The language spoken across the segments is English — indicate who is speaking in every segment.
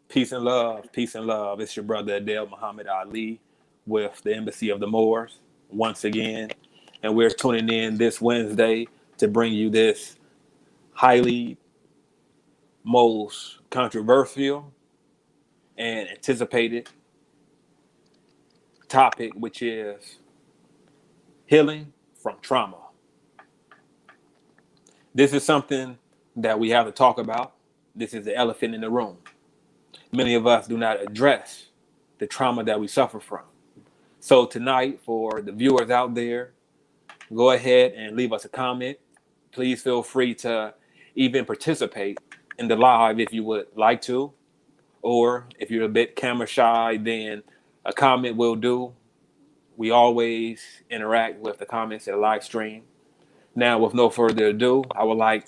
Speaker 1: Peace and love, peace and love. It's your brother Adele Muhammad Ali with the Embassy of the Moors once again. And we're tuning in this Wednesday to bring you this highly most controversial and anticipated topic, which is healing from trauma. This is something that we have to talk about. This is the elephant in the room. Many of us do not address the trauma that we suffer from. So tonight, for the viewers out there, go ahead and leave us a comment. Please feel free to even participate in the live if you would like to. Or if you're a bit camera shy, then a comment will do. We always interact with the comments at a live stream. Now, with no further ado, I would like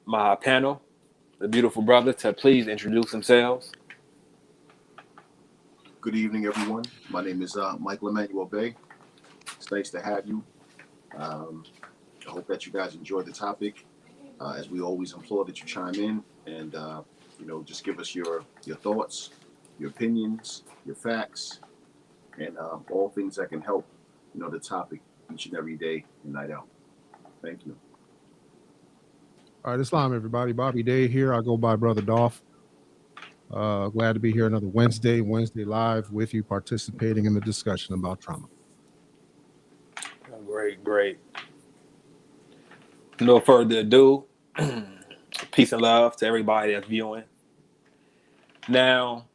Speaker 1: my panel, the beautiful brother, to please introduce themselves.
Speaker 2: Good evening, everyone. My name is Michael Emmanuel Bay. It's nice to have you. I hope that you guys enjoy the topic. As we always implore that you chime in and just give us your thoughts, your opinions, your facts, and all things that can help the topic each and every day and night out. Thank you.
Speaker 3: All right, Islam, everybody. Bobby Day here. I go by Brother Dolph. Glad to be here another Wednesday live with you, participating in the discussion about trauma.
Speaker 1: Great. No further ado, peace and love to everybody that's viewing. Now,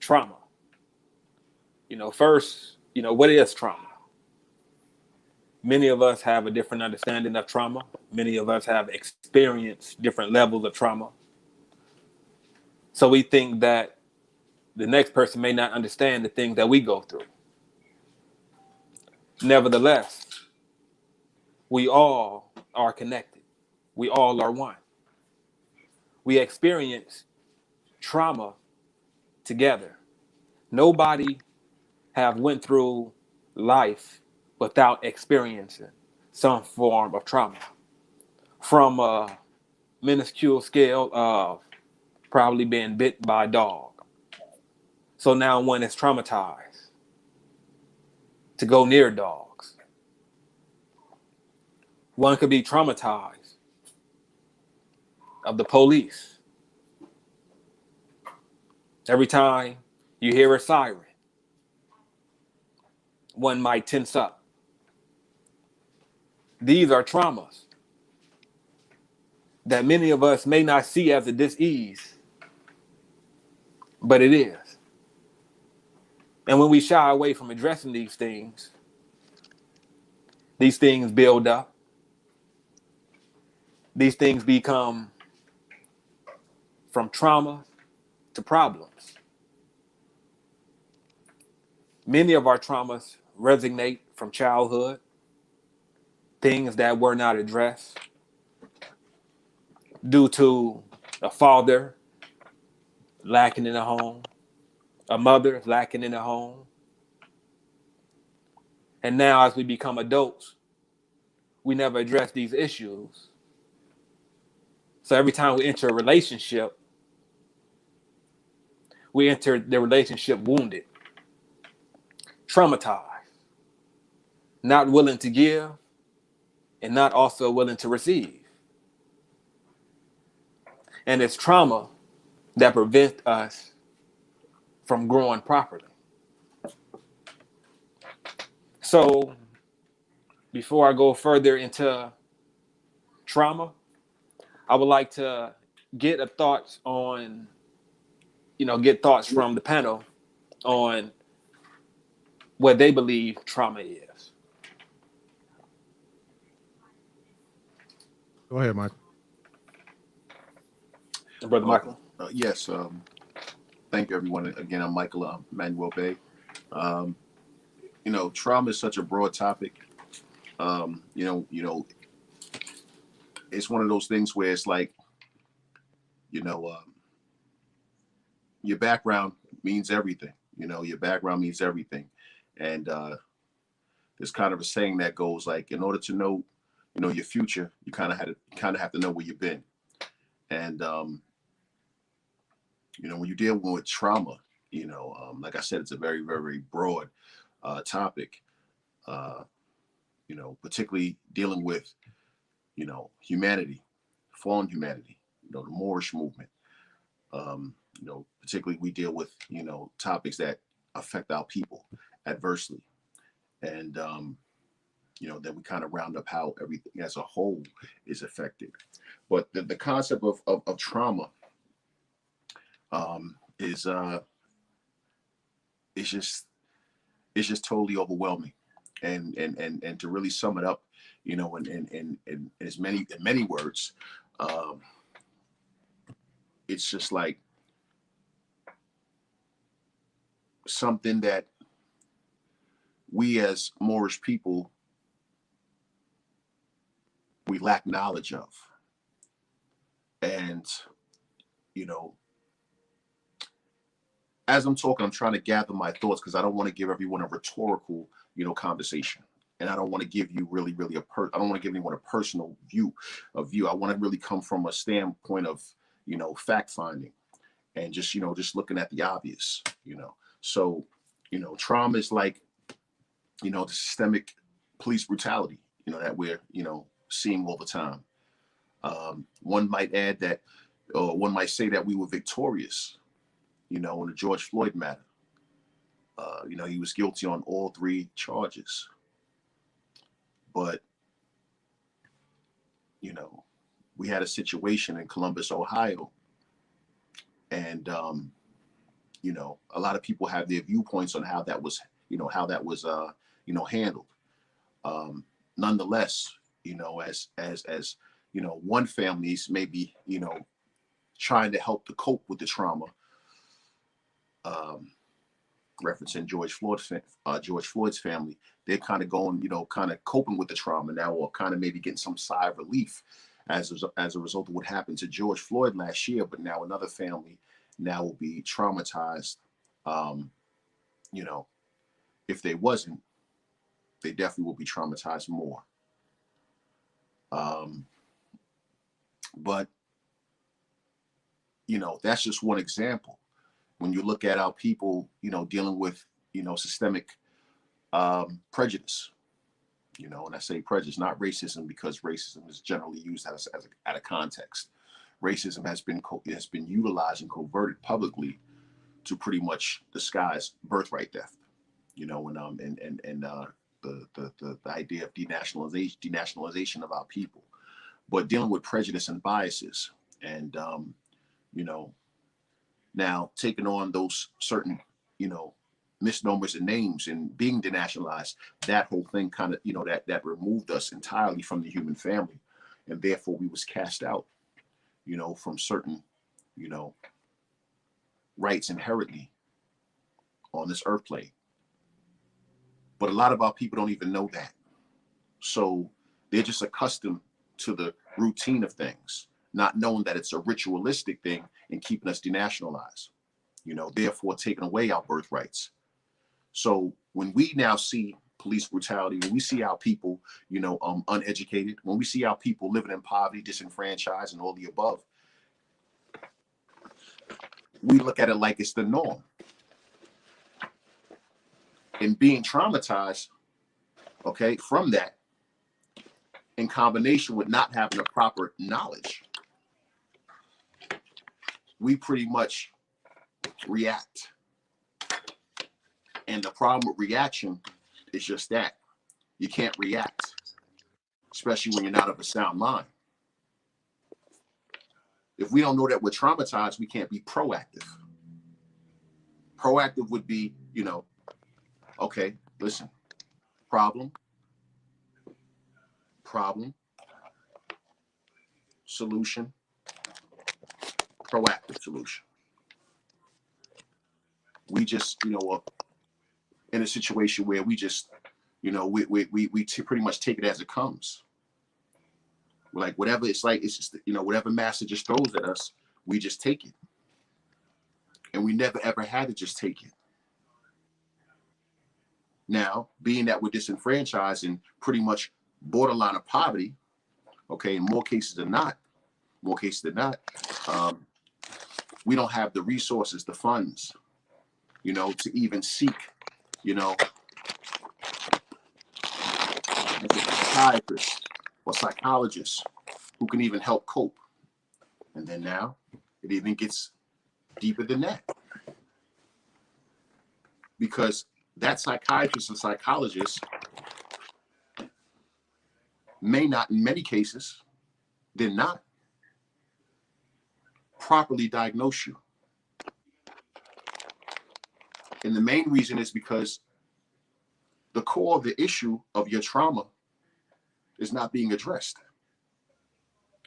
Speaker 1: trauma. First, what is trauma? Many of us have a different understanding of trauma. Many of us have experienced different levels of trauma. So we think that the next person may not understand the things that we go through. Nevertheless, we all are connected. We all are one. We experience trauma together. Nobody have went through life without experiencing some form of trauma. From a minuscule scale of probably being bit by a dog. So now one is traumatized to go near dogs. One could be traumatized of the police. Every time you hear a siren, one might tense up. These are traumas that many of us may not see as a dis-ease, but it is. And when we shy away from addressing these things build up. These things become from trauma to problems. Many of our traumas resonate from childhood, things that were not addressed due to a father lacking in the home, a mother lacking in the home. And now as we become adults, we never address these issues. So every time we enter a relationship, we enter the relationship wounded, traumatized, not willing to give, and not also willing to receive. And it's trauma that prevents us from growing properly. So before I go further into trauma, I would like to get thoughts from the panel on what they believe trauma is.
Speaker 3: Go ahead, Mike.
Speaker 1: Brother Michael.
Speaker 2: Yes. Thank you, everyone. Again, I'm Michael Emmanuel Bay. Trauma is such a broad topic. It's one of those things where it's like, your background means everything. Your background means everything. And there's kind of a saying that goes like, in order to know, your future, you kind of have to know where you've been. And when you're dealing with trauma, like I said, it's a very, very broad topic. Particularly dealing with, humanity, fallen humanity, the Moorish movement. Particularly we deal with, topics that affect our people adversely. And, then we kind of round up how everything as a whole is affected. But the concept of trauma is it's just totally overwhelming. And to really sum it up, in as many words, it's just like something that we as Moorish people, we lack knowledge of. And, as I'm talking, I'm trying to gather my thoughts because I don't want to give everyone a rhetorical, conversation. And I don't want to give you really, really I don't want to give anyone a personal view. I want to really come from a standpoint of, fact finding and just looking at the obvious, So, trauma is like, the systemic police brutality, that we're, seeing all the time. One might add that, or one might say that we were victorious, in the George Floyd matter. He was guilty on all 3 charges. But, we had a situation in Columbus, Ohio, and, a lot of people have their viewpoints on how that was, handled. Nonetheless, as one family's maybe, trying to help to cope with the trauma, referencing George Floyd's family, they're kind of going, kind of coping with the trauma now, or kind of maybe getting some sigh of relief as a result of what happened to George Floyd last year. But now another family now will be traumatized. If they wasn't, they definitely will be traumatized more. But that's just one example. When you look at our people, dealing with, systemic prejudice, and I say prejudice, not racism, because racism is generally used as out of context. Racism has been utilized and coverted publicly to pretty much disguise birthright theft, and the idea of denationalization of our people. But dealing with prejudice and biases, and now taking on those certain, misnomers and names and being denationalized, that whole thing kind of, that removed us entirely from the human family. And therefore we was cast out, from certain, rights inherently on this earth plane. But a lot of our people don't even know that. So they're just accustomed to the routine of things, not knowing that it's a ritualistic thing and keeping us denationalized, therefore taking away our birthrights. So when we now see police brutality, when we see our people, uneducated, when we see our people living in poverty, disenfranchised, and all the above, we look at it like it's the norm. And being traumatized, from that, in combination with not having the proper knowledge, we pretty much react. And the problem with reaction is just that. You can't react, especially when you're not of a sound mind. If we don't know that we're traumatized, we can't be proactive. Proactive would be, okay, listen, problem, solution, proactive solution. We just, in a situation where we just, we pretty much take it as it comes. We're like, whatever it's like, it's just, whatever master just throws at us, we just take it. And we never ever had to just take it. Now, being that we're disenfranchised and pretty much borderline of poverty, in more cases than not, we don't have the resources, the funds, you know, to even seek, you know, like a psychiatrist or psychologist who can even help cope. And then now it even gets deeper than that. Because that psychiatrist or psychologist may not, in many cases, did not properly diagnose you. And the main reason is because the core of the issue of your trauma is not being addressed.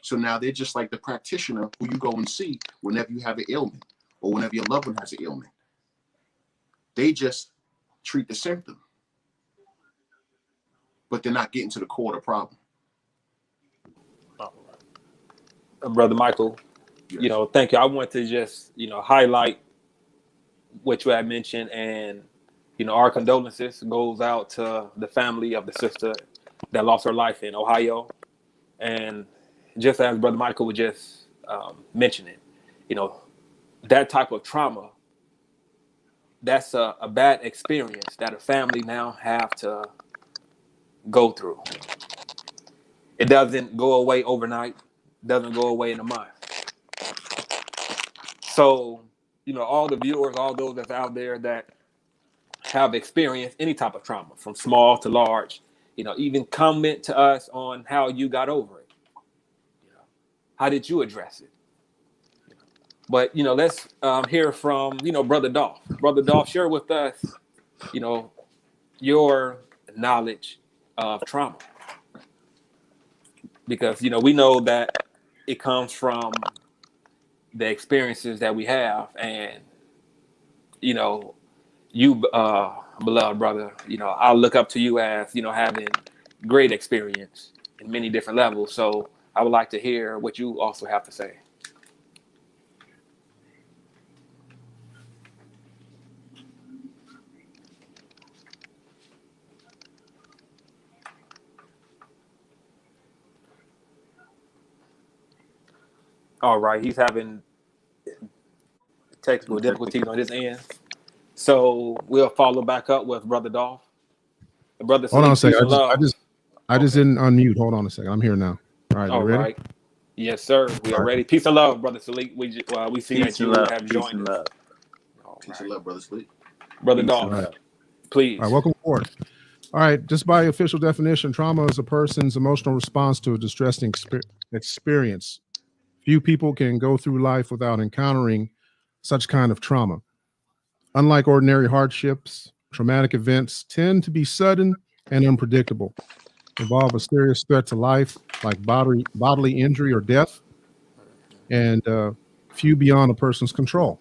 Speaker 2: So now they're just like the practitioner who you go and see whenever you have an ailment or whenever your loved one has an ailment. They just treat the symptom, but they're not getting to the core of the problem.
Speaker 1: Brother Michael,
Speaker 2: Yes.
Speaker 1: you know, thank you. I want to just, you know, highlight what you had mentioned, and, you know, our condolences goes out to the family of the sister that lost her life in Ohio. And just as Brother Michael was just mentioning, you know, that type of trauma, that's a bad experience that a family now have to go through. It doesn't go away overnight, doesn't go away in a month. So, you know, all the viewers, all those that's out there that have experienced any type of trauma, from small to large, you know, even comment to us on how you got over it. You know, how did you address it? But, you know, let's hear from, you know, Brother Dolph. Brother Dolph, share with us, you know, your knowledge of trauma. Because, you know, we know that it comes from the experiences that we have. And, you know, you, beloved brother, you know, I look up to you as, you know, having great experience in many different levels. So I would like to hear what you also have to say. All right, he's having technical difficulties on his end. So we'll follow back up with Brother Dolph. Brother
Speaker 3: Hold on a
Speaker 1: Salih, peace
Speaker 3: second.
Speaker 1: and love.
Speaker 3: I just didn't unmute. Hold on a second. I'm here now. All right, you
Speaker 1: All
Speaker 3: ready?
Speaker 1: right. Yes, sir. We are
Speaker 3: All right.
Speaker 1: ready. Peace and love, Brother Salih. We see
Speaker 4: Peace
Speaker 1: that you
Speaker 4: and love.
Speaker 1: have
Speaker 4: Peace
Speaker 1: joined
Speaker 4: and
Speaker 1: us.
Speaker 4: love.
Speaker 1: All
Speaker 2: Peace
Speaker 1: right.
Speaker 2: and love, Brother Sleep.
Speaker 1: Brother
Speaker 4: Peace
Speaker 1: Dolph,
Speaker 4: and love.
Speaker 1: please.
Speaker 3: All right, welcome aboard. All right, just by official definition, trauma is a person's emotional response to a distressing experience. Few people can go through life without encountering such kind of trauma. Unlike ordinary hardships, traumatic events tend to be sudden and unpredictable, involve a serious threat to life like bodily injury or death, and few beyond a person's control.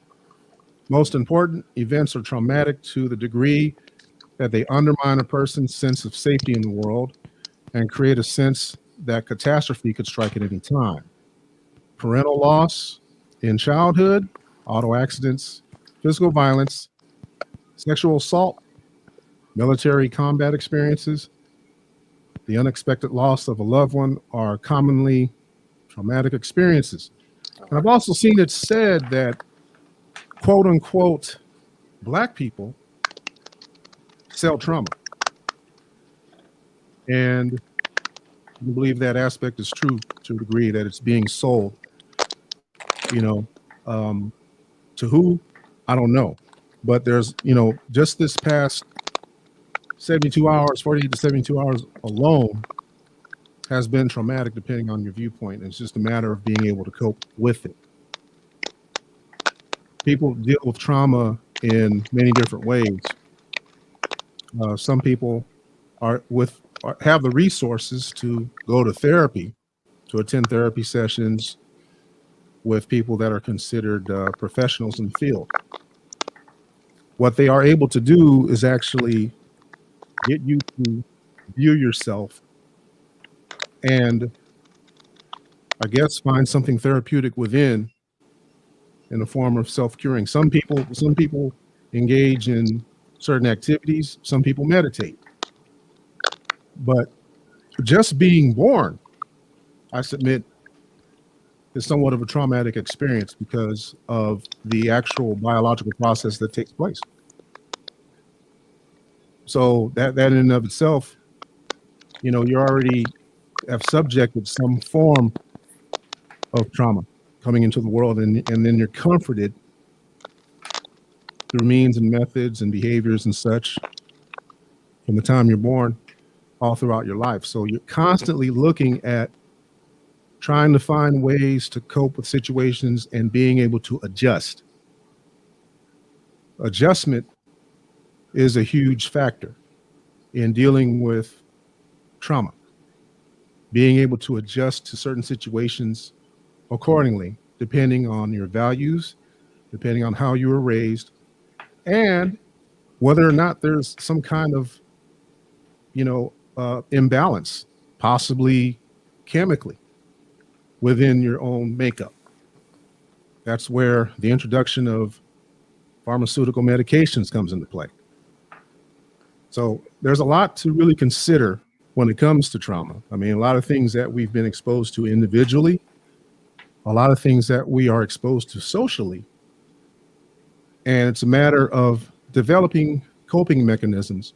Speaker 3: Most important, events are traumatic to the degree that they undermine a person's sense of safety in the world and create a sense that catastrophe could strike at any time. Parental loss in childhood, auto accidents, physical violence, sexual assault, military combat experiences, the unexpected loss of a loved one are commonly traumatic experiences. And I've also seen it said that, quote unquote, Black people sell trauma. And I believe that aspect is true to a degree that it's being sold, you know, to who, I don't know. But there's, you know, just this past 72 hours, 48 to 72 hours alone has been traumatic depending on your viewpoint. It's just a matter of being able to cope with it. People deal with trauma in many different ways. Some people have the resources to go to therapy, to attend therapy sessions with people that are considered professionals in the field. What they are able to do is actually get you to view yourself and, I guess, find something therapeutic within in the form of self-curing. Some people engage in certain activities. Some people meditate. But just being born, I submit, is somewhat of a traumatic experience because of the actual biological process that takes place. So that in and of itself, you know, you already have subjected some form of trauma coming into the world, and then you're comforted through means and methods and behaviors and such from the time you're born all throughout your life. So you're constantly looking at trying to find ways to cope with situations and being able to adjust. Adjustment is a huge factor in dealing with trauma. Being able to adjust to certain situations accordingly, depending on your values, depending on how you were raised, and whether or not there's some kind of, imbalance, possibly chemically, within your own makeup. That's where the introduction of pharmaceutical medications comes into play. So there's a lot to really consider when it comes to trauma. I mean, a lot of things that we've been exposed to individually, a lot of things that we are exposed to socially. And it's a matter of developing coping mechanisms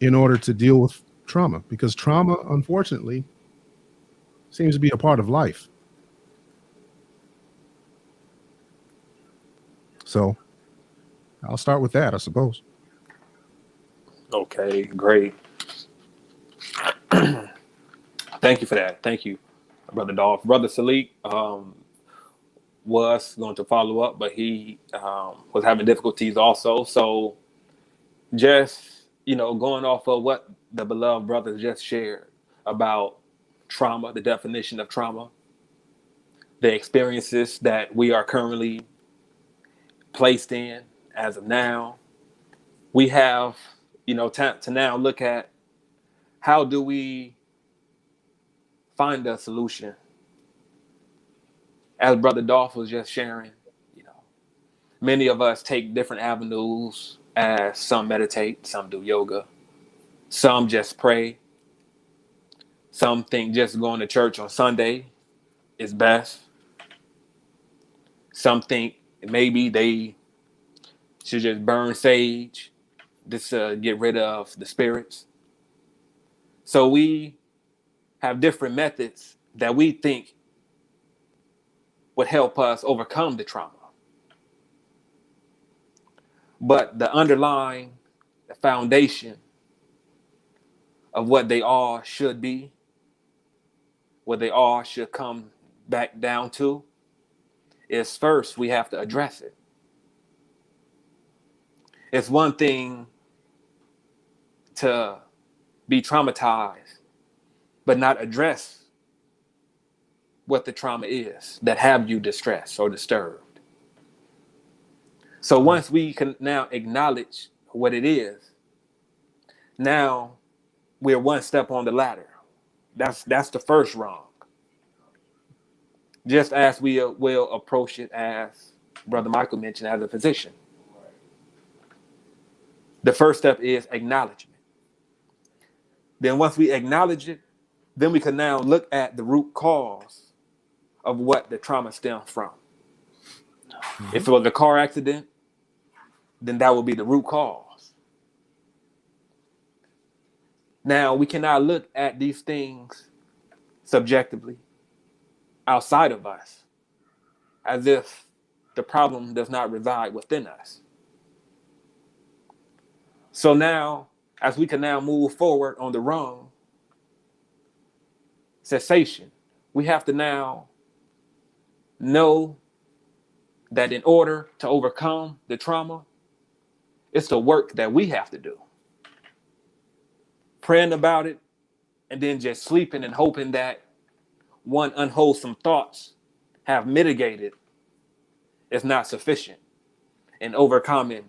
Speaker 3: in order to deal with trauma, because trauma, unfortunately, seems to be a part of life. So I'll start with that, I suppose.
Speaker 1: Okay, great. Thank you for that. Thank you, Brother Dolph. Brother Salik was going to follow up, but he was having difficulties also. So just, going off of what the beloved brother just shared about trauma, the definition of trauma, the experiences that we are currently placed in as of now, we have, to now look at how do we find a solution. As Brother Dolph was just sharing, many of us take different avenues, as some meditate, some do yoga, some just pray, some think just going to church on Sunday is best. Some think maybe they should just burn sage just to get rid of the spirits. So we have different methods that we think would help us overcome the trauma. But the underlying, the foundation of what they all should be, what they all should come back down to, is first we have to address it. It's one thing to be traumatized, but not address what the trauma is that have you distressed or disturbed. So once we can now acknowledge what it is, now we're one step on the ladder. That's the first rung. Just as we will approach it, as Brother Michael mentioned, as a physician. The first step is acknowledgement. Then once we acknowledge it, then we can now look at the root cause of what the trauma stems from. Mm-hmm. If it was a car accident, then that would be the root cause. Now, we cannot look at these things subjectively outside of us, as if the problem does not reside within us. So now, as we can now move forward on the rung, cessation, we have to now know that in order to overcome the trauma, it's the work that we have to do. Praying about it and then just sleeping and hoping that one unwholesome thoughts have mitigated is not sufficient in overcoming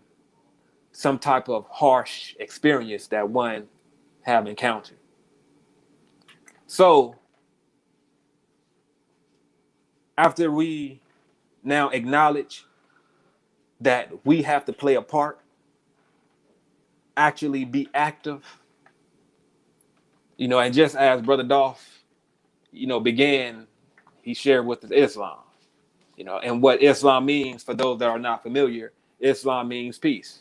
Speaker 1: some type of harsh experience that one have encountered. So after we now acknowledge that we have to play a part, actually be active, and just as Brother Dolph, began he shared with us Islam. You know, and what Islam means, for those that are not familiar, Islam means peace.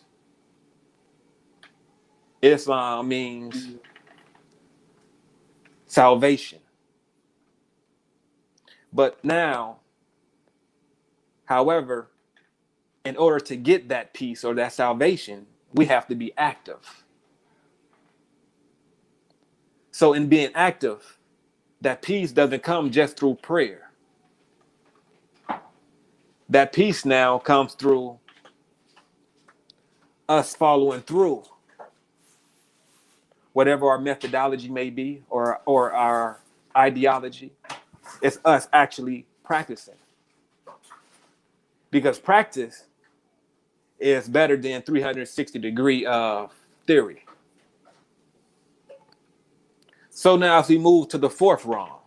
Speaker 1: Islam means salvation. But now, however, in order to get that peace or that salvation, we have to be active. So in being active, that peace doesn't come just through prayer. That peace now comes through us following through, whatever our methodology may be, or our ideology. It's us actually practicing. Because practice is better than 360-degree of theory. So now as we move to the fourth wrong,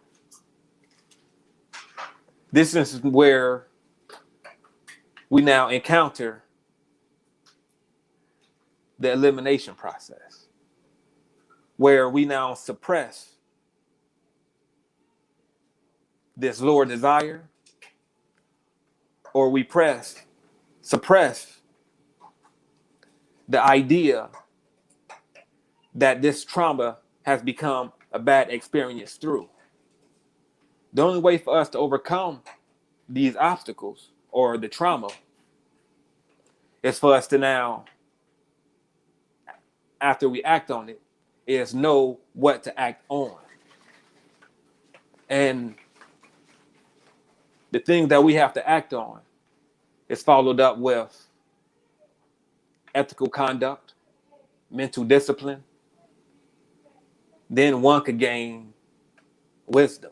Speaker 1: this is where we now encounter the elimination process, where we now suppress this lower desire, or we suppress the idea that this trauma has become a bad experience through. The only way for us to overcome these obstacles or the trauma is for us to now, after we act on it, is know what to act on. And the thing that we have to act on is followed up with ethical conduct, mental discipline. Then one could gain wisdom.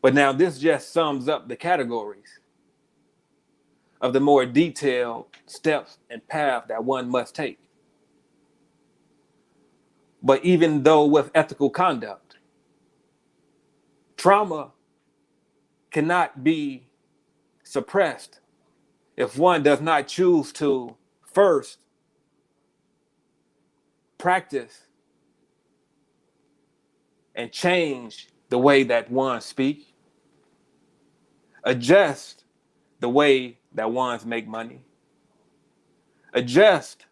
Speaker 1: But now this just sums up the categories of the more detailed steps and path that one must take. But even though with ethical conduct, trauma cannot be suppressed if one does not choose to first practice and change the way that one speaks, adjust the way that ones make money, adjust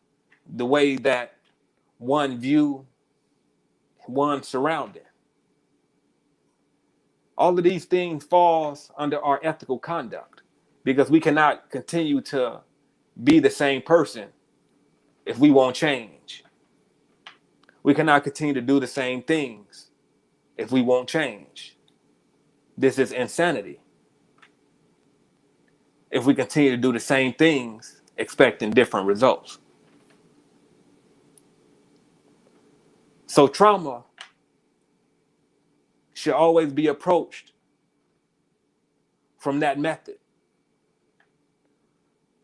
Speaker 1: the way that one view one surrounding. All of these things falls under our ethical conduct, because we cannot continue to be the same person if we won't change. We cannot continue to do the same things if we won't change. This is insanity. If we continue to do the same things expecting different results. So trauma should always be approached from that method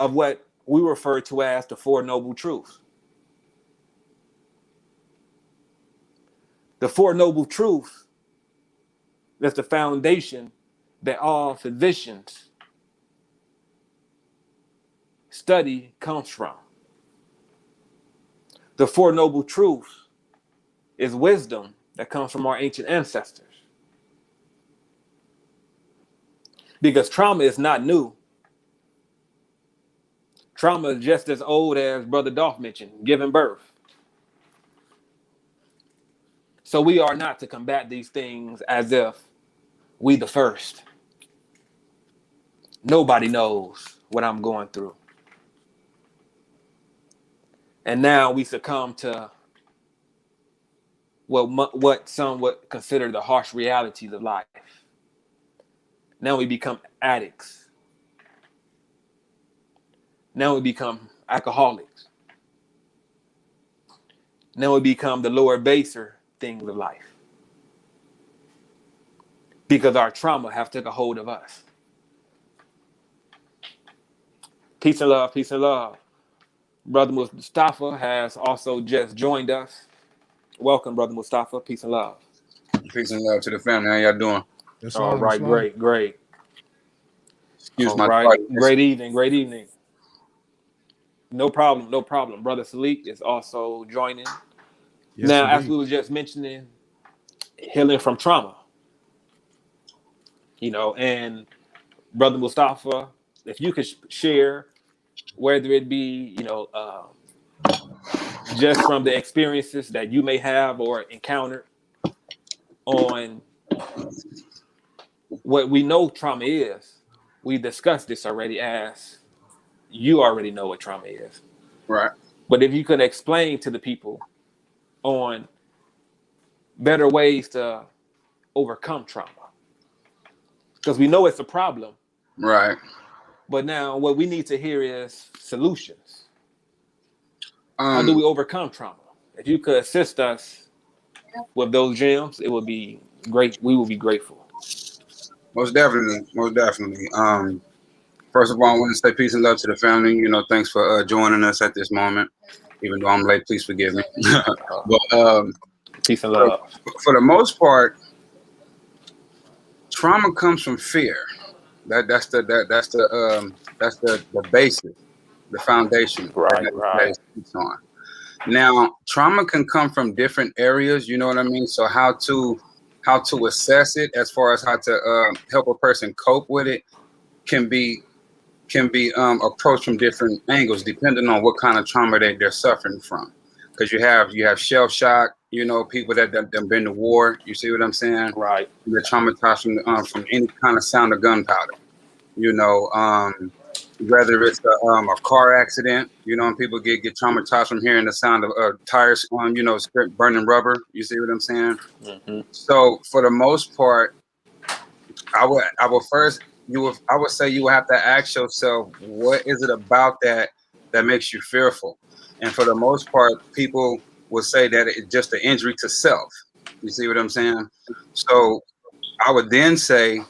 Speaker 1: of what we refer to as the Four Noble Truths. The Four Noble Truths is the foundation that all physicians study comes from. The Four Noble Truths is wisdom that comes from our ancient ancestors. Because trauma is not new. Trauma is just as old as Brother Dolph mentioned, giving birth. So we are not to combat these things as if we the first. Nobody knows what I'm going through. And now we succumb to what some would consider the harsh realities of life. Now we become addicts. Now we become alcoholics. Now we become the lower baser things of life. Because our trauma have took a hold of us. Peace and love, peace and love. Brother Mustafa has also just joined us. Welcome, Brother Mustafa. Peace and love.
Speaker 4: Peace and love to the family. How y'all doing?
Speaker 3: Yes,
Speaker 1: All right, great.
Speaker 4: Excuse
Speaker 1: All
Speaker 4: my
Speaker 1: right,
Speaker 4: tardiness.
Speaker 1: great evening. No problem. Brother Salik is also joining.
Speaker 3: Yes,
Speaker 1: Now, as
Speaker 3: indeed.
Speaker 1: we were just mentioning, healing from trauma. And Brother Mustafa, if you could share, whether it be, just from the experiences that you may have or encountered on what we know trauma is. We discussed this already, as you already know what trauma is.
Speaker 4: Right.
Speaker 1: But if you could explain to the people on better ways to overcome trauma, because we know it's a problem,
Speaker 4: Right.
Speaker 1: but now what we need to hear is solutions. How do we overcome trauma? If you could assist us with those gems, it would be great. We would be grateful.
Speaker 4: Most definitely. Most definitely. First of all, I want to say peace and love to the family. Thanks for joining us at this moment. Even though I'm late, please forgive me. But
Speaker 1: Peace and love.
Speaker 4: for the most part, trauma comes from fear. That's the basis, the foundation.
Speaker 1: Right.
Speaker 4: That it's on. Now, trauma can come from different areas. You know what I mean? So how to assess it, as far as how to help a person cope with it, can be approached from different angles, depending on what kind of trauma they're suffering from. Because you have shell shock, people that have been to war. You see what I'm saying?
Speaker 1: Right.
Speaker 4: They're traumatized from any kind of sound of gunpowder. Whether it's a car accident, and people get traumatized from hearing the sound of tires on, burning rubber. You see what I'm saying?
Speaker 1: Mm-hmm.
Speaker 4: So for the most part, I would say you would have to ask yourself, what is it about that makes you fearful? And for the most part, people will say that it's just an injury to self. You see what I'm saying? So I would then say,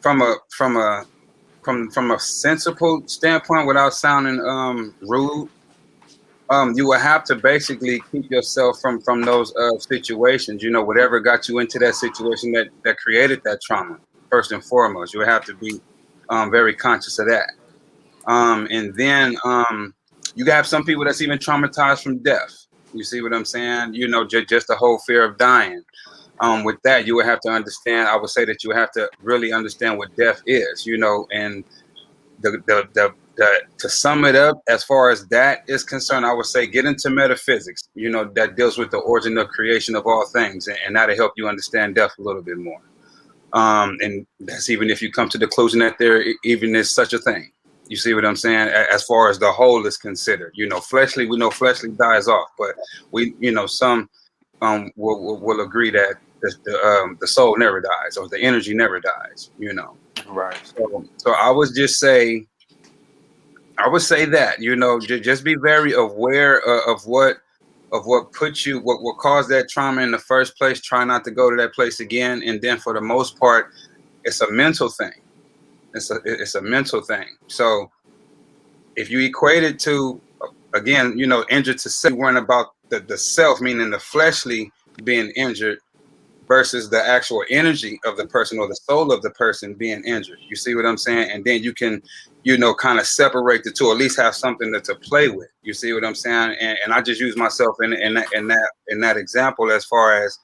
Speaker 4: from a sensible standpoint, without sounding rude, you will have to basically keep yourself from those situations. Whatever got you into that situation that created that trauma. First and foremost, you would have to be very conscious of that. And then you have some people that's even traumatized from death. You see what I'm saying? Just the whole fear of dying. With that, you would have to understand. I would say that you have to really understand what death is. And to sum it up, as far as that is concerned, I would say get into metaphysics. That deals with the origin of creation of all things, and that'll help you understand death a little bit more. And that's even if you come to the conclusion that there even is such a thing. You see what I'm saying? As far as the whole is considered, we know fleshly dies off, but some will agree that the soul never dies, or the energy never dies.
Speaker 1: Right.
Speaker 4: So I would say that just be very aware of what caused that trauma in the first place. Try not to go to that place again. And then for the most part, it's a mental thing. It's a mental thing. So if you equate it to, again, injured to self, worrying about the self, meaning the fleshly being injured, versus the actual energy of the person or the soul of the person being injured. You see what I'm saying? And then you can, kind of separate the two, or at least have something to play with. You see what I'm saying? And I just use myself in that example, as far as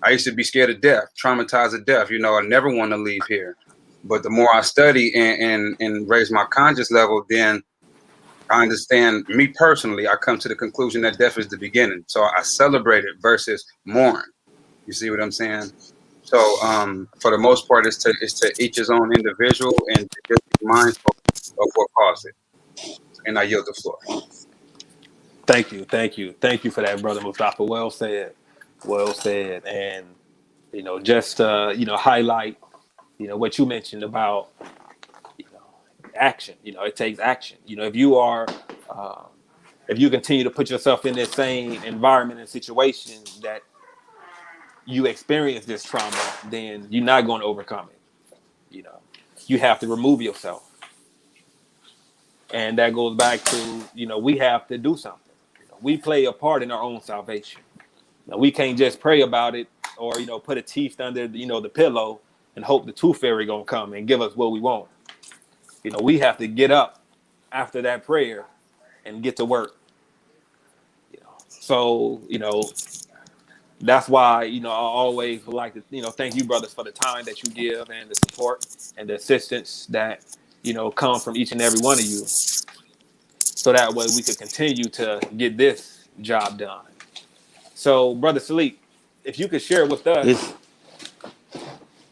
Speaker 4: I used to be scared of death, traumatized of death. I never want to leave here. But the more I study and raise my conscious level, then I understand, me personally, I come to the conclusion that death is the beginning. So I celebrate it versus mourn. You see what I'm saying? So for the most part, it's to each his own individual, and to just be mindful of what caused it. And I yield the floor.
Speaker 1: Thank you for that, Brother Mustafa. Well said. And just highlight what you mentioned about action. It takes action. If you continue to put yourself in this same environment and situation that you experience this trauma, then you're not going to overcome it. You have to remove yourself, and that goes back to we have to do something. We play a part in our own salvation. Now, we can't just pray about it, or put a teeth under the pillow and hope the tooth fairy gonna come and give us what we want. We have to get up after that prayer and get to work. So That's why, I always would like to, thank you brothers for the time that you give and the support and the assistance that, come from each and every one of you. So that way we could continue to get this job done. So, Brother Salik, if you could share with us,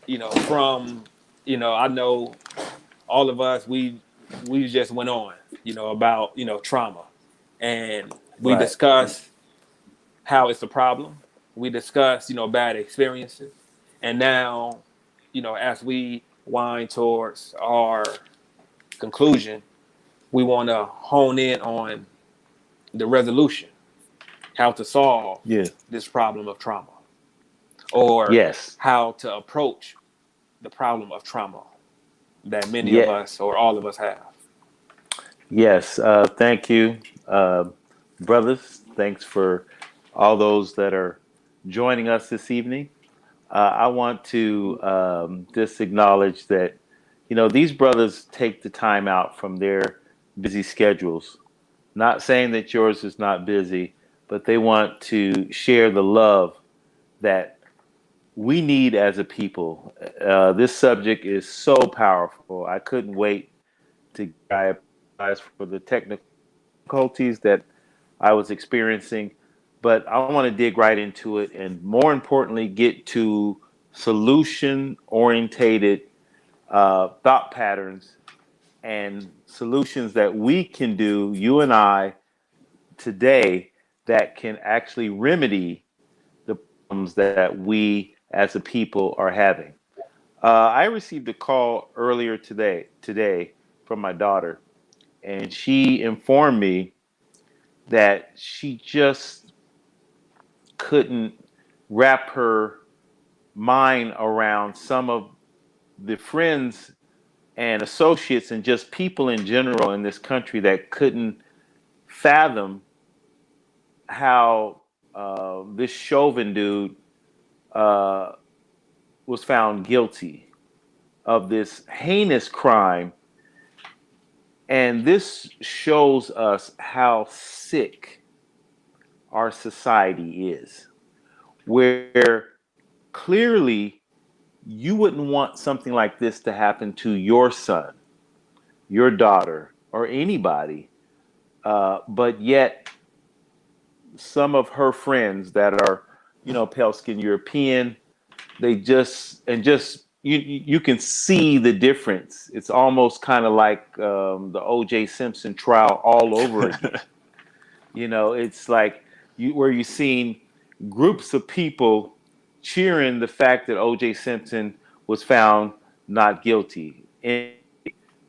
Speaker 5: It's
Speaker 1: from, I know all of us, we just went on, about, trauma. And we
Speaker 5: right.
Speaker 1: discussed how it's a problem. We discussed, bad experiences. And now, as we wind towards our conclusion, we want to hone in on the resolution, how to solve
Speaker 5: Yeah.
Speaker 1: this problem of trauma, or
Speaker 5: Yes.
Speaker 1: how to approach the problem of trauma that many of
Speaker 5: Yeah.
Speaker 1: us or all of us have.
Speaker 5: Yes. Thank you, brothers. Thanks for all those that are joining us this evening. I want to just acknowledge that, these brothers take the time out from their busy schedules. Not saying that yours is not busy, but they want to share the love that we need as a people. This subject is so powerful. I couldn't wait to. I apologize for the technical difficulties that I was experiencing, but I want to dig right into it and more importantly, get to solution orientated thought patterns and solutions that we can do, you and I, today that can actually remedy the problems that we as a people are having. I received a call earlier today from my daughter, and she informed me that she just couldn't wrap her mind around some of the friends and associates and just people in general in this country that couldn't fathom how this Chauvin dude uh, was found guilty of this heinous crime. And this shows us how sick our society is, where clearly you wouldn't want something like this to happen to your son, your daughter, or anybody. But yet, some of her friends that are, pale skinned European, they just you can see the difference. It's almost kind of like the O.J. Simpson trial all over again. It's like where you've seen groups of people cheering the fact that O.J. Simpson was found not guilty in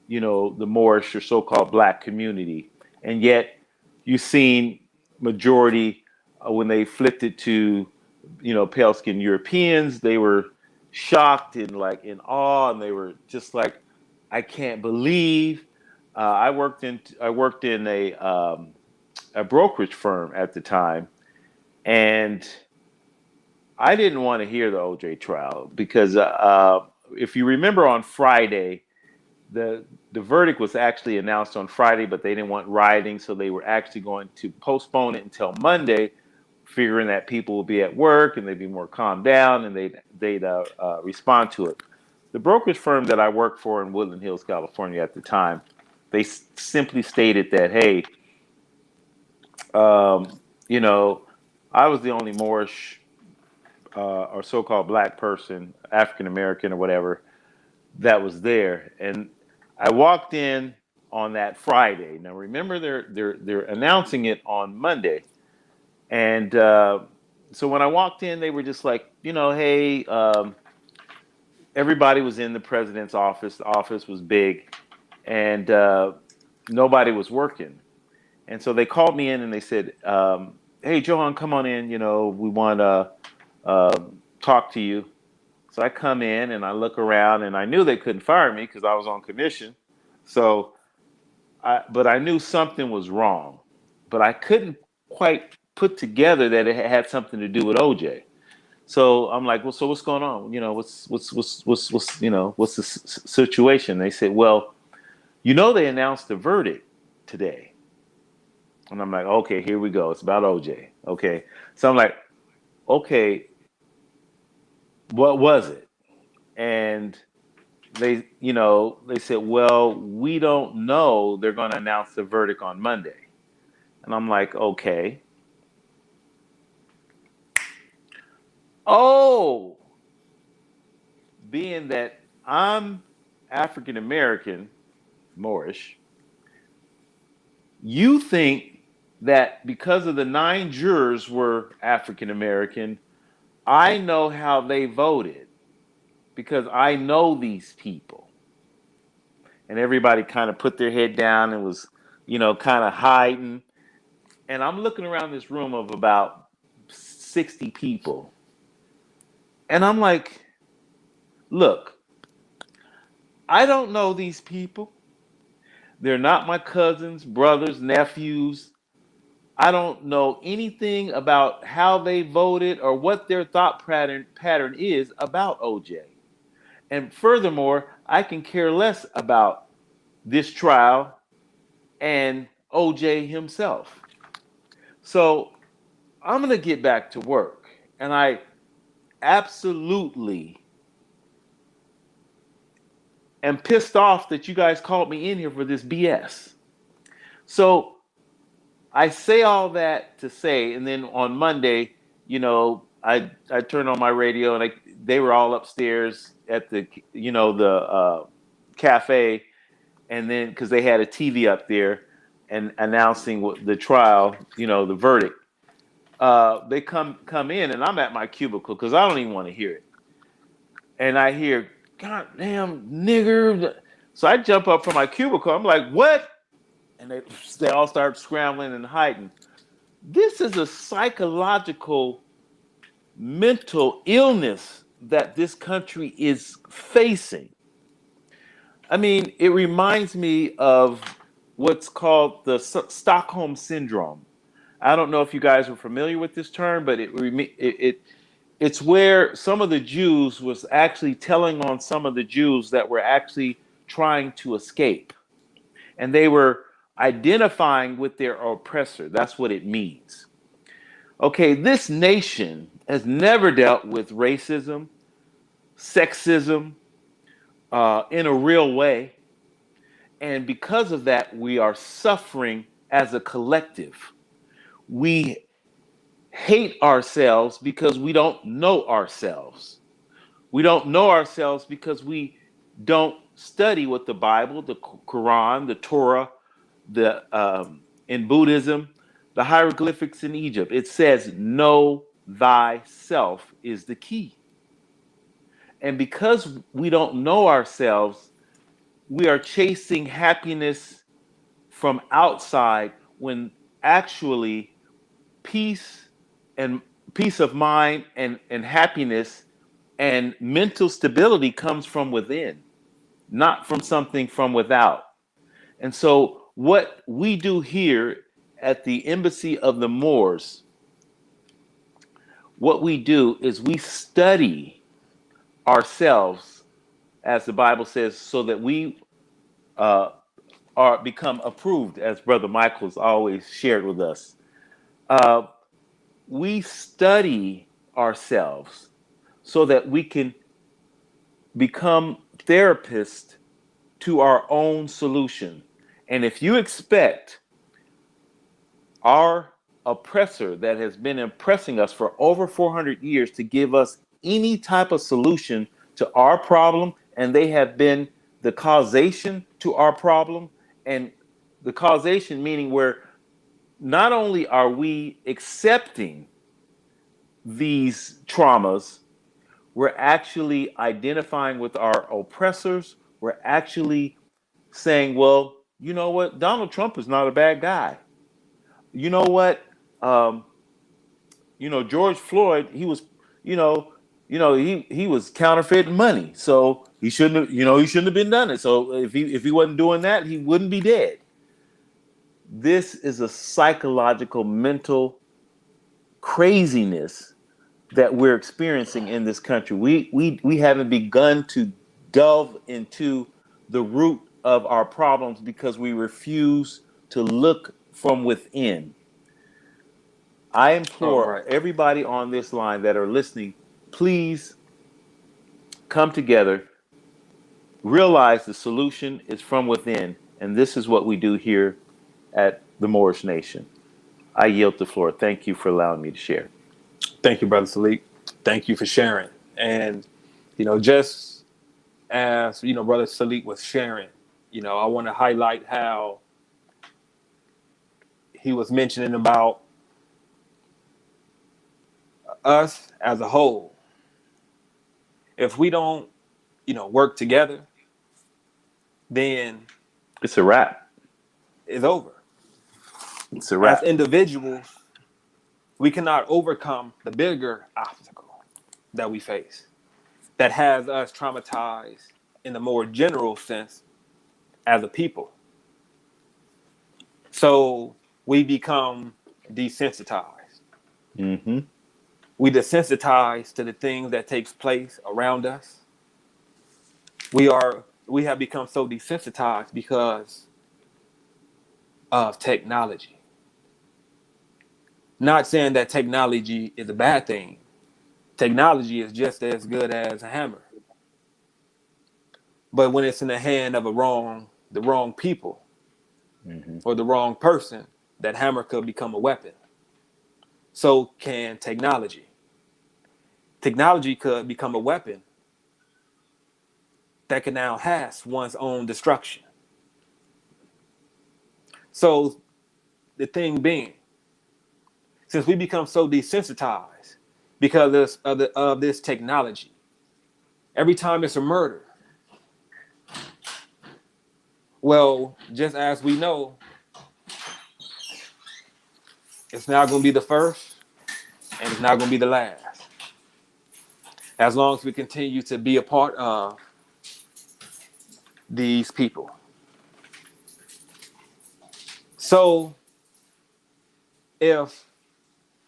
Speaker 5: the Moorish or so-called black community, and yet you've seen majority when they flipped it to pale-skinned Europeans, they were shocked and like in awe, and they were just like, I can't believe. I worked in a brokerage firm at the time, and I didn't want to hear the OJ trial because if you remember on Friday, the verdict was actually announced on Friday, but they didn't want rioting, so they were actually going to postpone it until Monday, figuring that people would be at work and they'd be more calmed down and they'd respond to it. The brokerage firm that I worked for in Woodland Hills, California at the time, they simply stated that, hey, I was the only Moorish or so-called black person, African American or whatever, that was there. And I walked in on that Friday. Now remember, they're announcing it on Monday, and so when I walked in, they were just like, hey, everybody was in the president's office. The office was big, and nobody was working. And so they called me in and they said, hey, Johan, come on in. We want to talk to you. So I come in and I look around, and I knew they couldn't fire me because I was on commission. But I knew something was wrong, but I couldn't quite put together that it had something to do with OJ. So I'm like, well, so what's going on? What's the situation? They said, well, they announced the verdict today. And I'm like, okay, here we go. It's about OJ. Okay. So I'm like, okay, what was it? And they said, well, we don't know. They're going to announce the verdict on Monday. And I'm like, okay. Oh, being that I'm African American, Moorish, you think that because of the 9 jurors were African American, I know how they voted because I know these people. And everybody kind of put their head down and was, kind of hiding. And I'm looking around this room of about 60 people. And I'm like, look, I don't know these people. They're not my cousins, brothers, nephews. I don't know anything about how they voted or what their thought pattern is about OJ. And furthermore, I can care less about this trial and OJ himself. So I'm going to get back to work. And I absolutely am pissed off that you guys called me in here for this BS. So I say all that to say, and then on Monday, I turned on my radio and they were all upstairs at the cafe, and then because they had a TV up there and announcing the trial, the verdict. They come in and I'm at my cubicle because I don't even want to hear it, and I hear, "God damn nigger!" So I jump up from my cubicle. I'm like, "What?" And they all start scrambling and hiding. This is a psychological, mental illness that this country is facing. I mean, it reminds me of what's called the Stockholm Syndrome. I don't know if you guys are familiar with this term, but it's where some of the Jews was actually telling on some of the Jews that were actually trying to escape. And they were identifying with their oppressor. That's what it means. Okay, this nation has never dealt with racism, sexism in a real way. And because of that, we are suffering as a collective. We hate ourselves because we don't know ourselves. We don't know ourselves because we don't study what the Bible, the Quran, the Torah, in Buddhism, the hieroglyphics in Egypt. It says, know thyself is the key. And because we don't know ourselves, we are chasing happiness from outside when actually peace of mind and happiness and mental stability comes from within, not from something from without. And so what we do here at the Embassy of the Moors, what we do is we study ourselves, as the Bible says, so that we become approved, as Brother Michael's always shared with us. We study ourselves so that we can become therapists to our own solution. And if you expect our oppressor that has been oppressing us for over 400 years to give us any type of solution to our problem, and they have been the causation to our problem, and the causation meaning where not only are we accepting these traumas, we're actually identifying with our oppressors. We're actually saying, well, you know what? Donald Trump is not a bad guy. You know what? George Floyd, he was, he was counterfeiting money. So he shouldn't have been done it. So if he wasn't doing that, he wouldn't be dead. This is a psychological, mental craziness that we're experiencing in this country. We haven't begun to delve into the root of our problems because we refuse to look from within. I implore
Speaker 1: right.
Speaker 5: everybody on this line that are listening, please come together, realize the solution is from within, and this is what we do here at the Moorish Nation. I yield the floor. Thank you for allowing me to share.
Speaker 1: Thank you, Brother Salik. Thank you for sharing. And, just as, Brother Salik was sharing, I want to highlight how he was mentioning about us as a whole. If we don't, work together, then
Speaker 5: It's a wrap.
Speaker 1: it's over.
Speaker 5: It's a
Speaker 1: As
Speaker 5: wrap.
Speaker 1: individuals, we cannot overcome the bigger obstacle that we face that has us traumatized in the more general sense as a people. So we become desensitized.
Speaker 5: Mm-hmm.
Speaker 1: We desensitized to the things that takes place around us. We have become so desensitized because of technology. Not saying that technology is a bad thing. Technology is just as good as a hammer. But when it's in the hand of the wrong people
Speaker 5: Mm-hmm.
Speaker 1: or the wrong person, that hammer could become a weapon. So can technology. Technology could become a weapon that can now has one's own destruction. So the thing being, since we become so desensitized because of this technology, every time it's a murder, well, just as we know, it's not going to be the first and it's not going to be the last. As long as we continue to be a part of these people. So if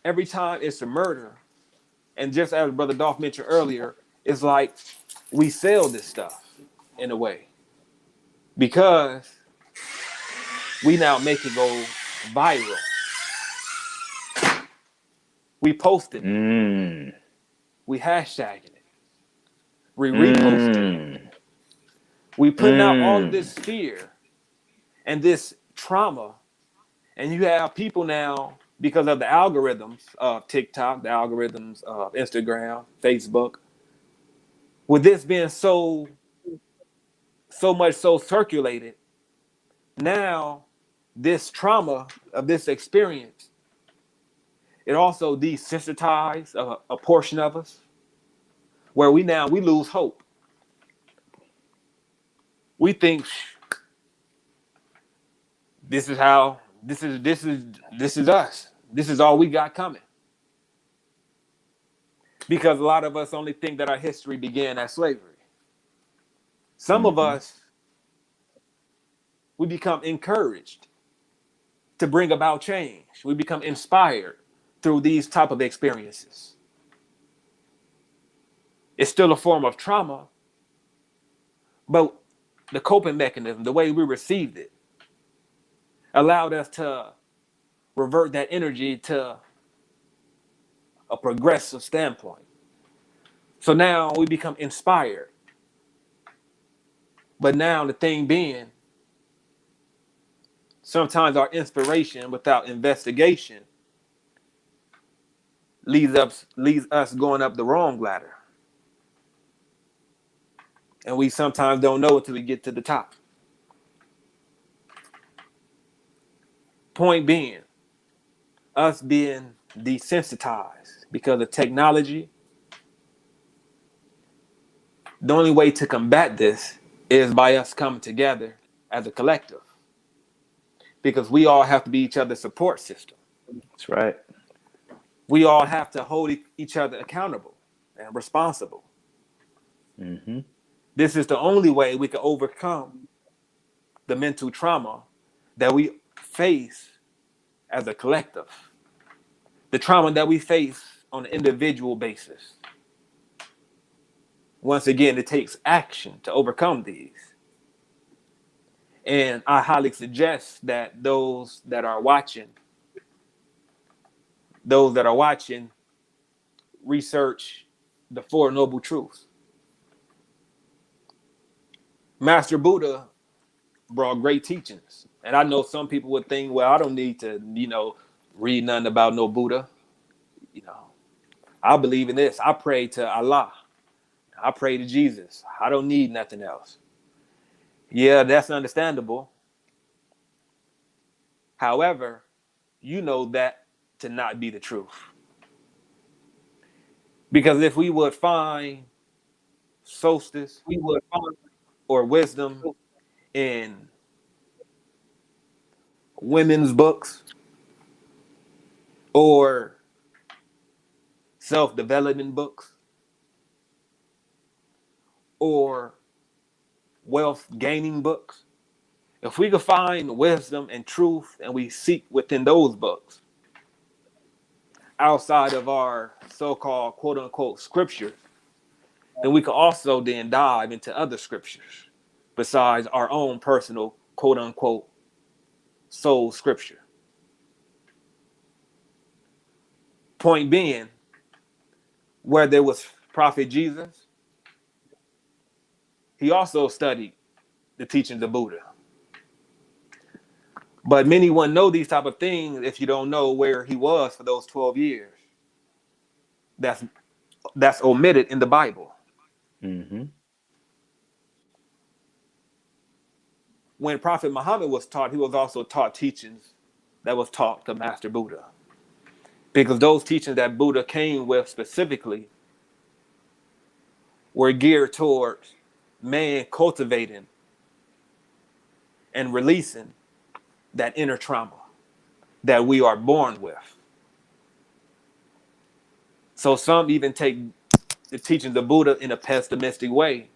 Speaker 1: every time it's a murder, and just as Brother Dolph mentioned earlier, it's like we sell this stuff in a way because we now make it go viral. We posting it.
Speaker 5: Mm.
Speaker 1: We hashtagging it. We reposting it.
Speaker 5: Mm.
Speaker 1: We putting out all of this
Speaker 5: Mm.
Speaker 1: fear and this trauma. And you have people now, because of the algorithms of TikTok, the algorithms of Instagram, Facebook, with this being so much so circulated, now this trauma of this experience, it also desensitized a portion of us where we lose hope. We think this is how this is us. This is all we got coming. Because a lot of us only think that our history began at slavery. Some of
Speaker 5: Mm-hmm.
Speaker 1: us, we become encouraged to bring about change. We become inspired through these type of experiences. It's still a form of trauma, but the coping mechanism, the way we received it, allowed us to revert that energy to a progressive standpoint. So now we become inspired. But now the thing being, sometimes our inspiration without investigation leads us going up the wrong ladder. And we sometimes don't know until we get to the top. Point being, us being desensitized because of technology, the only way to combat this is by us coming together as a collective. Because we all have to be each other's support system.
Speaker 5: That's right.
Speaker 1: We all have to hold each other accountable and responsible.
Speaker 5: Mm-hmm.
Speaker 1: This is the only way we can overcome the mental trauma that we face as a collective. The trauma that we face on an individual basis. Once again, it takes action to overcome these. And I highly suggest that those that are watching those that are watching research the Four Noble Truths. Master Buddha brought great teachings. And I know some people would think, well, I don't need to, read nothing about no Buddha. I believe in this. I pray to Allah. I pray to Jesus. I don't need nothing else. Yeah, that's understandable. However, you know that to not be the truth. Because if we would find solstice, we would find or wisdom in women's books or self-development books or wealth gaining books. If we could find wisdom and truth and we seek within those books outside of our so-called quote unquote scripture, then we could also then dive into other scriptures besides our own personal quote unquote soul scripture. Point being, where there was Prophet Jesus, he also studied the teachings of Buddha. But many wouldn't know these type of things if you don't know where he was for those 12 years. That's omitted in the Bible.
Speaker 5: Mm-hmm.
Speaker 1: When Prophet Muhammad was taught, he was also taught teachings that was taught to Master Buddha. Because those teachings that Buddha came with specifically were geared towards man cultivating and releasing that inner trauma that we are born with. So some even take the teachings of Buddha in a pessimistic way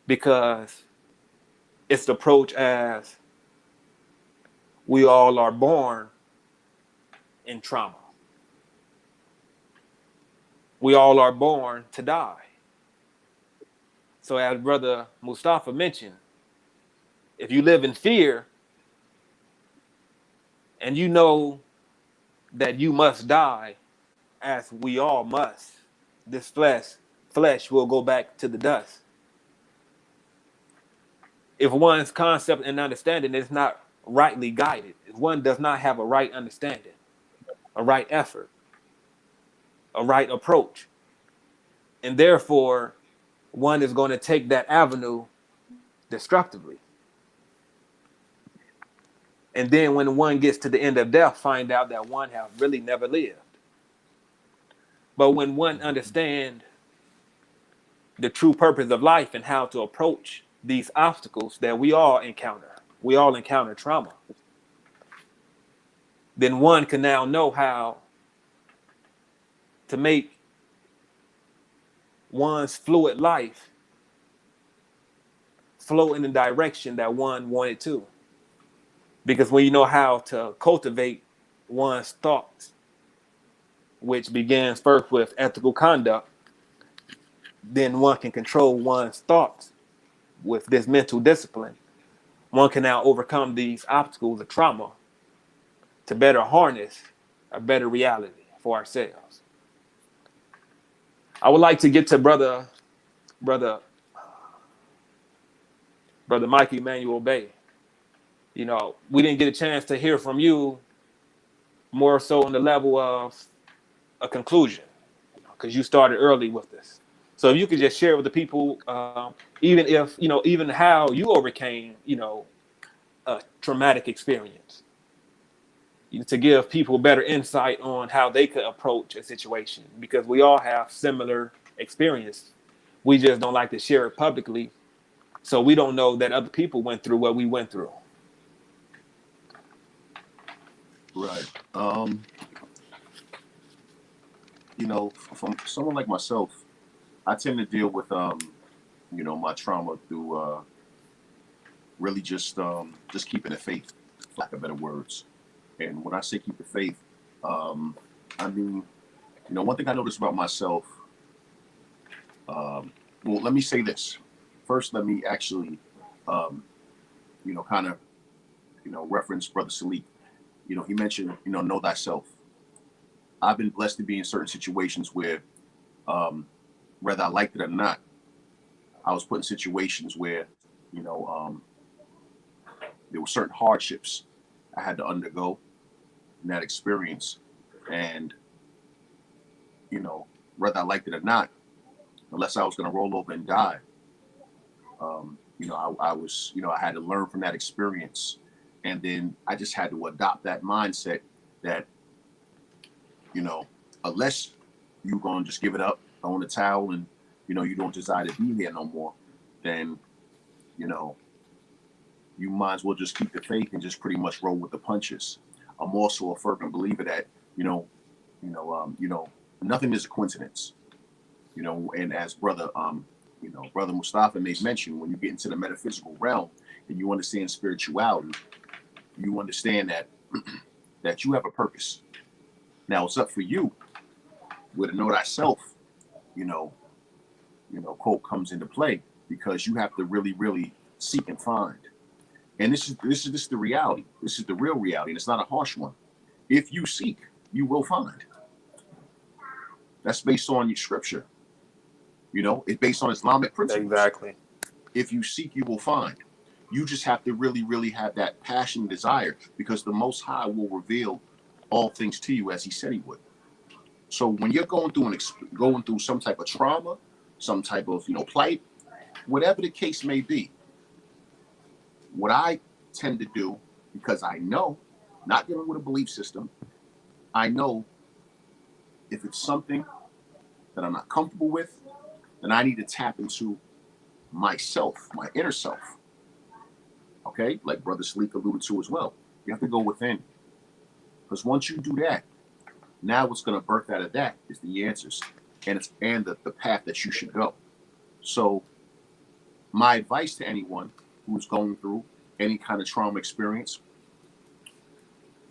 Speaker 1: because it's approached as we all are born in trauma. We all are born to die. So as Brother Mustafa mentioned, if you live in fear and you know that you must die, as we all must, this flesh will go back to the dust. If one's concept and understanding is not rightly guided, if one does not have a right understanding, a right effort, a right approach, and therefore one is going to take that avenue destructively. And then when one gets to the end of death, find out that one has really never lived. But when one understands the true purpose of life and how to approach these obstacles that we all encounter trauma, then one can now know how to make one's fluid life flow in the direction that one wanted to. Because when you know how to cultivate one's thoughts, which begins first with ethical conduct, then one can control one's thoughts with this mental discipline. One can now overcome these obstacles of trauma to better harness a better reality for ourselves. I would like to get to brother Mike Emmanuel Bay. We didn't get a chance to hear from you more so on the level of a conclusion, because you started early with this. So if you could just share with the people, even how you overcame, a traumatic experience, to give people better insight on how they could approach a situation, because we all have similar experience. We just don't like to share it publicly, so we don't know that other people went through what we went through.
Speaker 2: Right. From someone like myself, I tend to deal with my trauma through really just keeping the faith, for lack of better words. And when I say keep the faith, I mean, one thing I noticed about myself. Well, let me say this first. Let me actually, kind of, reference Brother Salik. He mentioned, know thyself. I've been blessed to be in certain situations where, whether I liked it or not, I was put in situations where, you know, there were certain hardships I had to undergo in that experience. And, you know, whether I liked it or not, unless I was going to roll over and die, you know, I was, you know, I had to learn from that experience. And then I just had to adopt that mindset that, you know, unless you're going to just give it up, throw in the towel, and, you know, you don't desire to be here no more, then, you know, you might as well just keep the faith and just pretty much roll with the punches. I'm also a fervent believer that, you know, nothing is a coincidence, you know, and as brother Mustafa made mention, when you get into the metaphysical realm and you understand spirituality, you understand that that you have a purpose. Now it's up for you with a know thyself, you know, quote comes into play, because you have to really, really seek and find. And this is the reality. This is the real reality, and it's not a harsh one. If you seek, you will find. That's based on your scripture. You know, it's based on Islamic principles.
Speaker 1: Exactly.
Speaker 2: If you seek, you will find. You just have to really, really have that passion and desire, because the Most High will reveal all things to you as He said He would. So when you're going through some type of trauma, some type of, you know, plight, whatever the case may be, what I tend to do, because I know, not dealing with a belief system, I know if it's something that I'm not comfortable with, then I need to tap into myself, my inner self. Okay, like Brother Sleek alluded to as well. You have to go within, because once you do that, now what's going to birth out of that is the answers, and the path that you should go. So my advice to anyone who's going through any kind of trauma experience,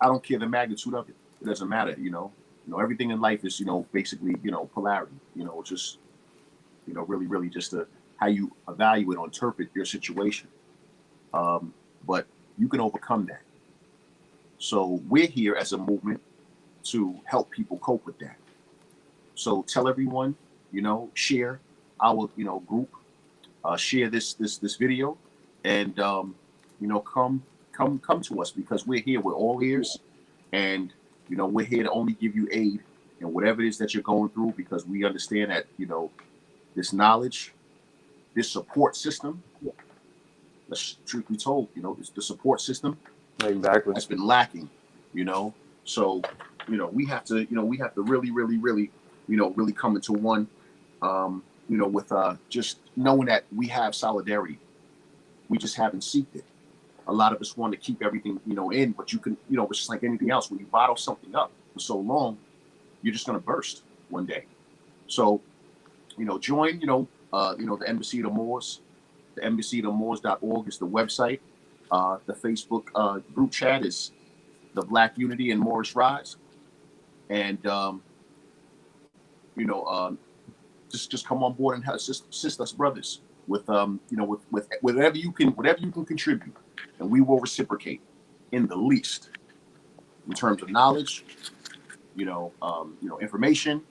Speaker 2: I don't care the magnitude of it. It doesn't matter, you know. Everything in life is, you know, basically, you know, polarity. You know, just, you know, really, really just how you evaluate or interpret your situation. But you can overcome that. So we're here as a movement to help people cope with that. So tell everyone, you know, share our, you know, group, share this video, and you know, come to us, because we're here. We're all ears, and you know, we're here to only give you aid in whatever it is that you're going through, because we understand that, you know, this knowledge, this support system, let's truth be told, you know, the support system
Speaker 1: Exactly.
Speaker 2: has been lacking, you know. So, you know, we have to really, really, really, you know, really come into one, you know, with just knowing that we have solidarity. We just haven't seeked it. A lot of us want to keep everything, you know, in, but you can, you know, it's just like anything else. When you bottle something up for so long, you're just going to burst one day. So, you know, join, the Embassy of the Moors. The embassyofthemoors.org is the website. The Facebook group chat is the Black Unity and Moorish Rise. And, just come on board and help assist us brothers with, with whatever you can contribute. And we will reciprocate in the least, in terms of knowledge, information,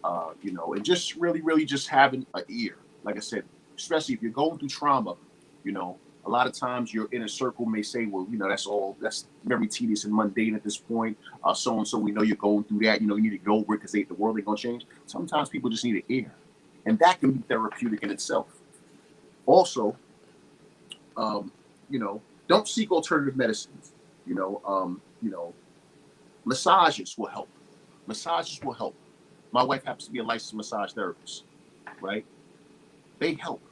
Speaker 2: and just really, really just having an ear. Like I said, especially if you're going through trauma, you know, a lot of times your inner circle may say, well, you know, that's very tedious and mundane at this point. So-and-so, we know you're going through that. You know, you need to get over it because the world ain't going to change. Sometimes people just need an ear. And that can be therapeutic in itself. Also, don't seek alternative medicines. Massages will help. Massages will help. My wife happens to be a licensed massage therapist, right? They help.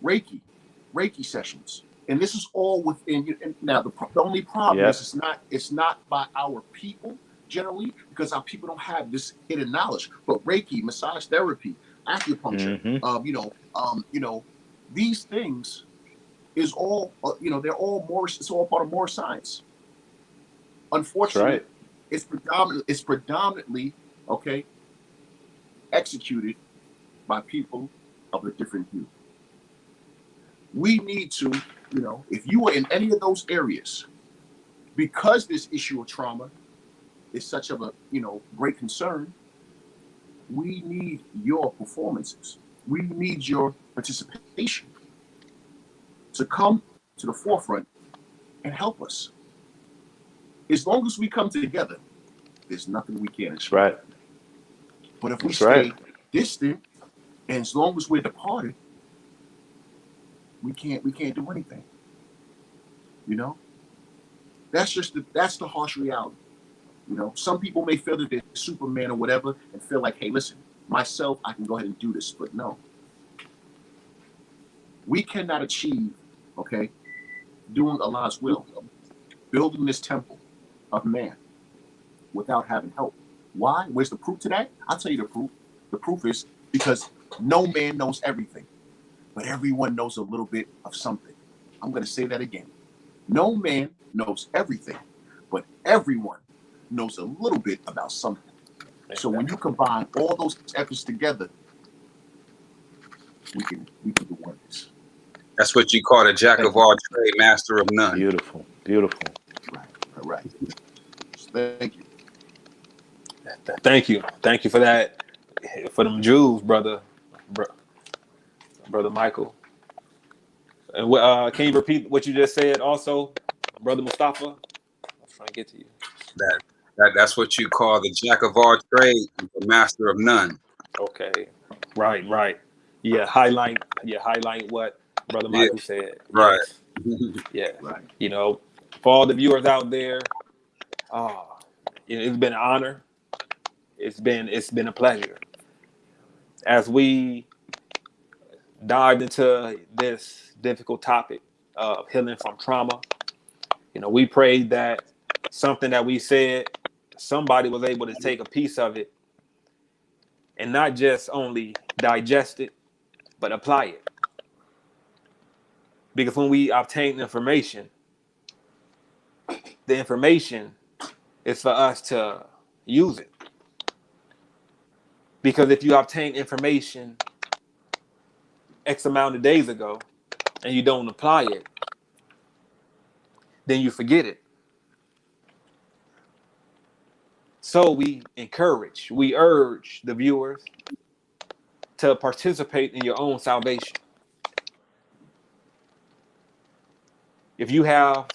Speaker 2: Reiki sessions, and this is all within you. And now the only problem is it's not by our people generally, because our people don't have this hidden knowledge. But Reiki, massage therapy, acupuncture, these things is all they're all Moorish. It's all part of Moorish science. Unfortunately, it's predominantly executed by people of a different hue. We need to, if you are in any of those areas, because this issue of trauma is such of a great concern, we need your performances. We need your participation to come to the forefront and help us. As long as we come together, there's nothing we can't achieve.
Speaker 5: That's right.
Speaker 2: But if we
Speaker 5: That's
Speaker 2: stay
Speaker 5: right.
Speaker 2: distant, and as long as we're departed, we can't do anything. That's the harsh reality. Some people may feel that they're Superman or whatever and feel like, hey, listen, myself, I can go ahead and do this. But no. We cannot achieve, doing Allah's will, building this temple of man without having help. Why? Where's the proof to that? I'll tell you the proof. The proof is because no man knows everything, but everyone knows a little bit of something. I'm going to say that again. No man knows everything, but everyone knows a little bit about something. So when you combine all those efforts together, we can do wonders.
Speaker 4: That's what you call a jack of all trade, master of none.
Speaker 5: Beautiful. Beautiful.
Speaker 2: Right. Thank you.
Speaker 1: Thank you for that, for them Jews, brother Michael. And can you repeat what you just said also, brother Mustafa? I was trying to get to you.
Speaker 4: That's what you call the jack of all trade, the master of none.
Speaker 1: Okay, right. Yeah, highlight what brother Michael said.
Speaker 4: Right.
Speaker 1: Yes.
Speaker 2: Right.
Speaker 1: For all the viewers out there, it's been an honor. It's been a pleasure. As we dived into this difficult topic of healing from trauma, we prayed that something that we said, somebody was able to take a piece of it and not just only digest it, but apply it. Because when we obtain information, the information is for us to use it. Because if you obtain information X amount of days ago and you don't apply it, then you forget it. So we urge the viewers to participate in your own salvation. If you have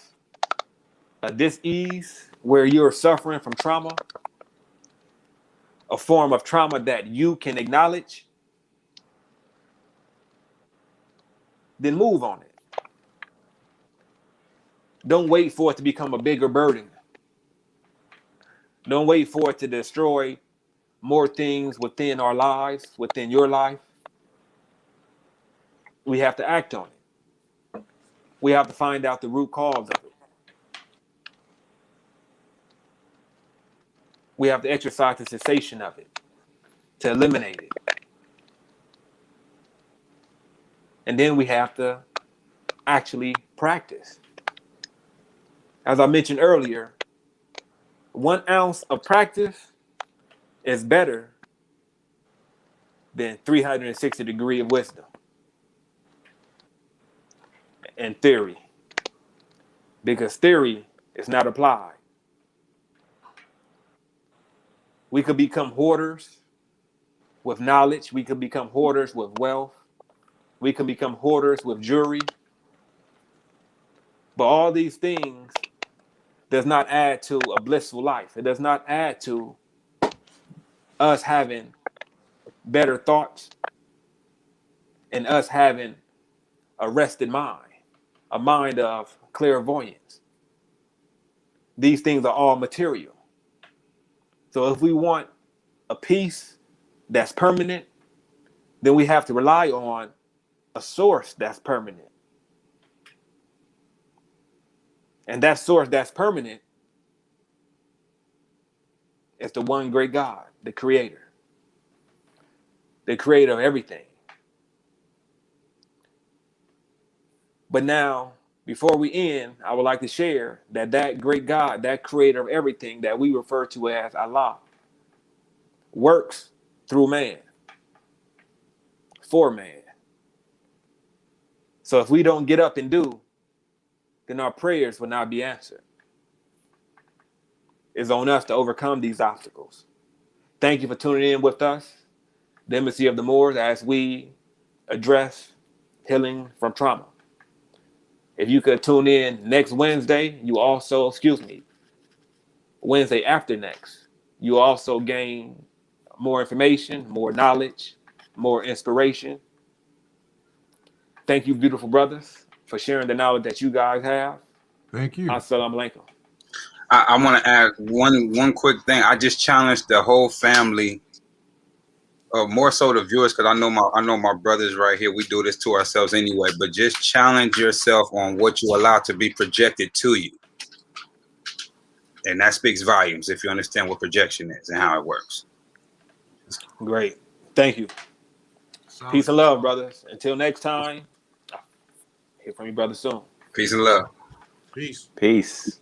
Speaker 1: a dis-ease where you're suffering from trauma, a form of trauma that you can acknowledge, then move on it. Don't wait for it to become a bigger burden. Don't wait for it to destroy more things within our lives, within your life. We have to act on it. We have to find out the root cause of it. We have to exercise the cessation of it, to eliminate it. And then we have to actually practice. As I mentioned earlier, 1 ounce of practice is better than 360 degrees of wisdom and theory. Because theory is not applied. We could become hoarders with knowledge. We could become hoarders with wealth. We can become hoarders with jewelry. But all these things does not add to a blissful life. It does not add to us having better thoughts and us having a rested mind, a mind of clairvoyance. These things are all material. So if we want a peace that's permanent, then we have to rely on a source that's permanent. And that source that's permanent is the one great God, the creator of everything. But now, before we end, I would like to share that great God, that creator of everything that we refer to as Allah, works through man, for man. So if we don't get up and do, then our prayers will not be answered. It's on us to overcome these obstacles. Thank you for tuning in with us, the Embassy of the Moors, as we address healing from trauma. If you could tune in next Wednesday, Wednesday after next, you also gain more information, more knowledge, more inspiration. Thank you, beautiful brothers, for sharing the knowledge that you guys have.
Speaker 3: Thank you.
Speaker 1: Assalamu alaikum.
Speaker 4: I want to add one quick thing. I just challenged the whole family, more so the viewers, because I know my brothers right here. We do this to ourselves anyway, but just challenge yourself on what you allow to be projected to you, and that speaks volumes if you understand what projection is and how it works.
Speaker 1: Great. Thank you. Peace and love, brothers. Until next time, hear from you, brother, soon.
Speaker 4: Peace and love.
Speaker 3: Peace.
Speaker 5: Peace.